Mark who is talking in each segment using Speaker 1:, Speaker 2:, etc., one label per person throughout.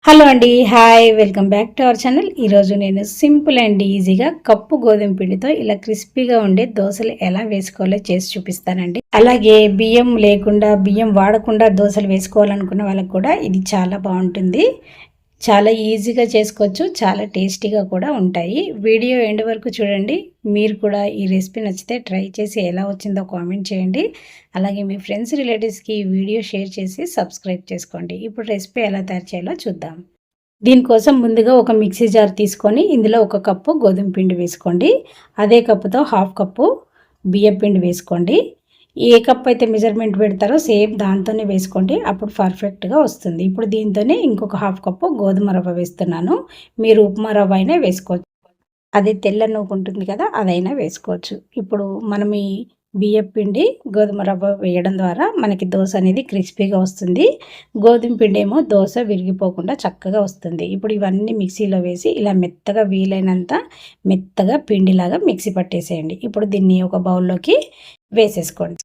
Speaker 1: Hello అండి, hi, welcome back to our channel. ఈరోజు నేను సింపుల్ అండ్ ఈజీగా కప్పు గోధుమ పిండితో ఇలా క్రిస్పీగా ఉండే దోశలు ఎలా వేసుకోవాలో చేసి చూపిస్తానండి. అలాగే బియ్యం వాడకుండా దోశలు వేసుకోవాలనుకున్న వాళ్ళకు కూడా ఇది చాలా బాగుంటుంది. చాలా ఈజీగా చేసుకోవచ్చు, చాలా టేస్టీగా కూడా ఉంటాయి. వీడియో ఎండ్ వరకు చూడండి. మీరు కూడా ఈ రెసిపీ నచ్చితే ట్రై చేసి ఎలా వచ్చిందో కామెంట్ చేయండి. అలాగే మీ ఫ్రెండ్స్ రిలేటివ్స్కి ఈ వీడియో షేర్ చేసి సబ్స్క్రైబ్ చేసుకోండి. ఇప్పుడు రెసిపీ ఎలా తయారు చేయాలో చూద్దాం. దీనికోసం ముందుగా ఒక మిక్సీ జార్ తీసుకొని ఇందులో 1 కప్పు గోధుమ పిండి వేసుకోండి. అదే కప్పుతో 1/2 కప్పు బియ్యం పిండి వేసుకోండి. ఏ కప్ అయితే మెజర్మెంట్ పెడతారో సేమ్ దాంతోనే వేసుకోండి, అప్పుడు పర్ఫెక్ట్గా వస్తుంది. ఇప్పుడు దీంతోనే ఇంకొక 1/2 కప్పు గోధుమ రవ్వ వేస్తున్నాను. మీరు ఉప్మా రవ్వ అయినా వేసుకోవచ్చు, అది తెల్ల నూక ఉంటుంది కదా, అదైనా వేసుకోవచ్చు. ఇప్పుడు మనం ఈ బియ్యం పిండి గోధుమ రవ్వ వేయడం ద్వారా మనకి దోశ అనేది క్రిస్పీగా వస్తుంది. గోధుమ పిండి ఏమో దోశ విరిగిపోకుండా చక్కగా వస్తుంది. ఇప్పుడు ఇవన్నీ మిక్సీలో వేసి ఇలా మెత్తగా వీలైనంత మెత్తగా పిండిలాగా మిక్సీ పట్టేసేయండి. ఇప్పుడు దీన్ని ఒక బౌల్లోకి వేసేసుకోండి.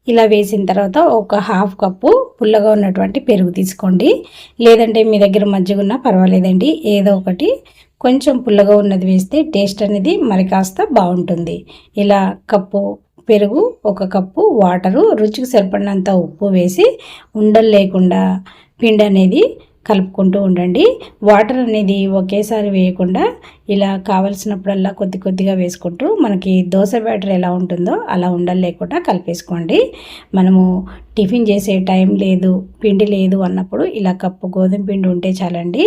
Speaker 1: ఇలా వేసిన తర్వాత ఒక 1/2 కప్పు పుల్లగా ఉన్నటువంటి పెరుగు తీసుకోండి. లేదంటే మీ దగ్గర మజ్జిగ ఉన్నా పర్వాలేదండి, ఏదో ఒకటి. కొంచెం పుల్లగా ఉన్నది వేస్తే టేస్ట్ అనేది మరి కాస్త బాగుంటుంది. ఇలా కప్పు పెరుగు, 1 కప్పు వాటరు, రుచికి సరిపడినంత ఉప్పు వేసి ఉండలు లేకుండా పిండి అనేది కలుపుకుంటూ ఉండండి. వాటర్ అనేది ఒకేసారి వేయకుండా ఇలా కావలసినప్పుడల్లా కొద్ది కొద్దిగా వేసుకుంటూ మనకి దోశ బ్యాటర్ ఎలా ఉంటుందో అలా ఉండలు లేకుండా కలిపేసుకోండి. మనము టిఫిన్ చేసే టైం లేదు, పిండి లేదు అన్నప్పుడు ఇలా కప్పు గోధుమ పిండి ఉంటే చాలండి.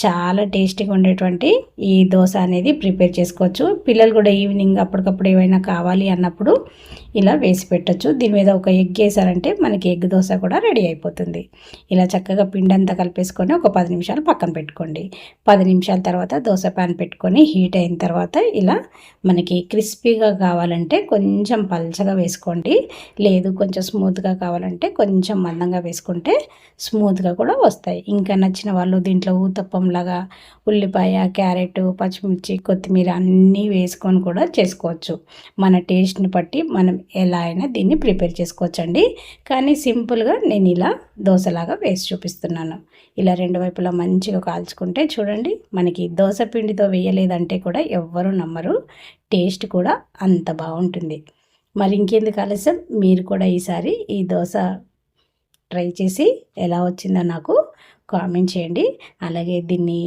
Speaker 1: చాలా టేస్టీగా ఉండేటువంటి ఈ దోశ అనేది ప్రిపేర్ చేసుకోవచ్చు. పిల్లలు కూడా ఈవినింగ్ అప్పటికప్పుడు ఏమైనా కావాలి అన్నప్పుడు ఇలా వేసి పెట్టచ్చు. దీని మీద ఒక ఎగ్ వేసారంటే మనకి ఎగ్ దోశ కూడా రెడీ అయిపోతుంది. ఇలా చక్కగా పిండి అంతా కలిపేసుకొని ఒక 10 నిమిషాలు పక్కన పెట్టుకోండి. 10 నిమిషాల తర్వాత దోశ ప్యాన్ పెట్టుకొని హీట్ అయిన తర్వాత ఇలా మనకి క్రిస్పీగా కావాలంటే కొంచెం పల్చగా వేసుకోండి, లేదు కొంచెం స్మూత్గా కావాలంటే కొంచెం మందంగా వేసుకుంటే స్మూత్గా కూడా వస్తాయి. ఇంకా నచ్చిన వాళ్ళు దీంట్లో ఊతప్పంలాగా ఉల్లిపాయ, క్యారెట్, పచ్చిమిర్చి, కొత్తిమీర అన్నీ వేసుకొని కూడా చేసుకోవచ్చు. మన టేస్ట్ని బట్టి మనం ఎలా అయినా దీన్ని ప్రిపేర్ చేసుకోవచ్చండి. కానీ సింపుల్గా నేను ఇలా దోశలాగా వేసి చూపిస్తున్నాను. ఇలా 2 వైపులా మంచిగా కాల్చుకుంటే చూడండి, మనకి దోశ పిండితో వేయలేదంటే కూడా ఎవ్వరూ నమ్మరు. టేస్ట్ కూడా అంత బాగుంటుంది. మరి ఇంకెందుకు ఆలస్యం, మీరు కూడా ఈసారి ఈ దోశ ట్రై చేసి ఎలా వచ్చిందో నాకు కామెంట్ చేయండి. అలాగే దీన్ని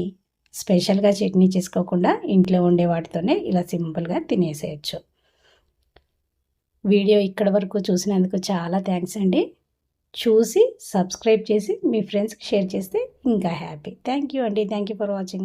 Speaker 1: స్పెషల్గా చట్నీ చేసుకోకుండా ఇంట్లో ఉండే వాటితోనే ఇలా సింపుల్గా తినేసేయచ్చు. వీడియో ఇక్కడ వరకు చూసినందుకు చాలా థ్యాంక్స్ అండి. చూసి సబ్స్క్రైబ్ చేసి మీ ఫ్రెండ్స్కి షేర్ చేస్తే ఇంకా హ్యాపీ. థ్యాంక్ యూ అండి. Thank you for watching.